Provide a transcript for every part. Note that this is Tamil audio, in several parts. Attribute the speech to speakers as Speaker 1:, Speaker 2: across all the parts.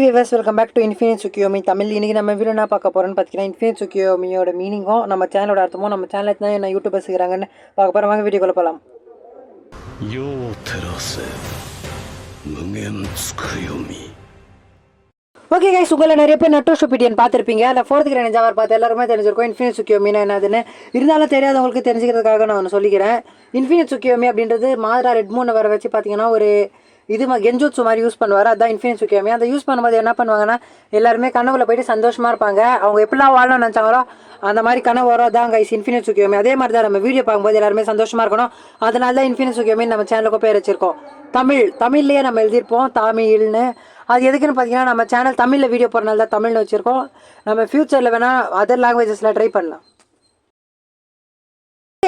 Speaker 1: Viewers, welcome back to infinite சுக்கியோமி தமிழ். இன்றைக்கி நம்ம வீடியோ என்ன பார்க்க போகிறோன்னு பார்த்தீங்கன்னா, இன்ஃபினிட் சுக்கியோமியோட மீனிங்கும் நம்ம சேனலோட அர்த்தமும் நம்ம சேனலில் தான் என்ன யூடியூபர்ஸ் இருக்கிறாங்கன்னு பார்க்க போகிறோம். வாங்க வீடியோக்குள்ள போகலாம். ஓகே கைஸ், உங்களை நிறைய பேர் நட்டோ ஷூபிடியன் பார்த்துருப்பீங்க. அதில் ஃபோர்த் கிரேட் நிஞ்சாவர் பார்த்து எல்லாருமே தெரிஞ்சிருக்கோம் இன்ஃபினிட் சுக்கியோமினா என்னதுன்னு. இருந்தாலும் தெரியாதவங்களுக்கு தெரிஞ்சுக்கிறதுக்காக நான் ஒன்று சொல்லிக்கிறேன். இன்ஃபினிட் சுக்கியோமி அப்படின்றது மாதரா ரெட் மூணை வர வச்சு பார்த்தீங்கன்னா ஒரு கெஞ்சூட்ஸு மாதிரி யூஸ் பண்ணுவார். அதுதான் இன்ஃபினிட் சுக்கியோமி. அந்த யூஸ் பண்ணும்போது என்ன பண்ணுவாங்கன்னா, எல்லாருமே கனவுல போயிட்டு சந்தோஷமாக இருப்பாங்க. அவங்க எப்படிலாம் வாழணும்னு நினச்சாங்களோ அந்த மாதிரி கனவு வரும் தான் கைஸ் இன்ஃபினிட் சுக்கியோமி. அதே மாதிரி தான் நம்ம வீடியோ பார்க்கும்போது எல்லாருமே சந்தோஷமாக இருக்கணும். அதனால தான் இன்ஃபினிட் சுக்கியோமி நம்ம சேனலுக்கு பேர் வச்சிருக்கோம். தமிழ்லேயே நம்ம எழுதியிருப்போம் தமிழ்னு. அது எதுக்குன்னு பார்த்தீங்கன்னா, நம்ம சேனல் தமிழில் வீடியோ போடுறனால தான் தமிழ்னு வச்சுருக்கோம். நம்ம ஃப்யூச்சரில் வேணால் அதர் லாங்குவேஜஸில் ட்ரை பண்ணலாம்.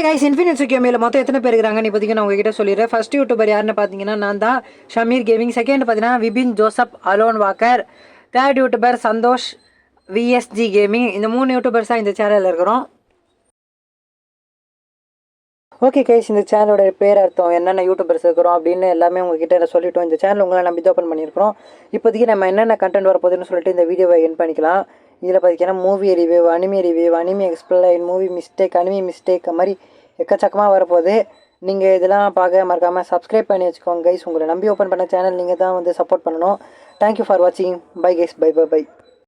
Speaker 1: கைஸ், இன்ஃபினிட் சுக்கியோமியில் மொத்தம் எத்தனை பேர் இருக்கிறாங்கன்னு இப்போதைக்கு நான் உங்ககிட்ட சொல்லிடுறேன். ஃபர்ஸ்ட் யூடியூபர் யாருன்னு பார்த்தீங்கன்னா நான் தான், ஷமீர் கேமிங். செகண்ட் பார்த்தீங்கன்னா Vipin Joseph alone walker. Third youtuber Santhosh VSG gaming. இந்த 3 யூடியூபர்ஸ் தான் இந்த சேனலில் இருக்கிறோம். ஓகே கைஸ், இந்த சேனலோட பேர் அர்த்தம் என்னென்ன யூடியூபர்ஸ் இருக்கிறோம் அப்படின்னு எல்லாமே உங்ககிட்ட சொல்லிட்டோம். இந்த சேனல் உங்களை நம்பி தான் ஓப்பன் பண்ணியிருக்கிறோம். இப்போதைக்கு நம்ம என்னென்ன கண்டென்ட் வரப்போகுதுன்னு சொல்லிட்டு இந்த வீடியோவை என் பண்ணிக்கலாம். இதில் பார்த்தீங்கன்னா movie review, anime explain, movie mistake, anime mistake மாதிரி எக்கச்சக்கமாக வரப்போகுது. நீங்கள் இதெல்லாம் பார்க்க மறக்காமல் சப்ஸ்கிரைப் பண்ணி வச்சுக்கோங்க கைஸ். உங்களை நம்பி ஓப்பன் பண்ண சேனல் நீங்கள் தான் சப்போர்ட் பண்ணணும். தேங்க்யூ ஃபார் வாட்சிங். Bye guys, by.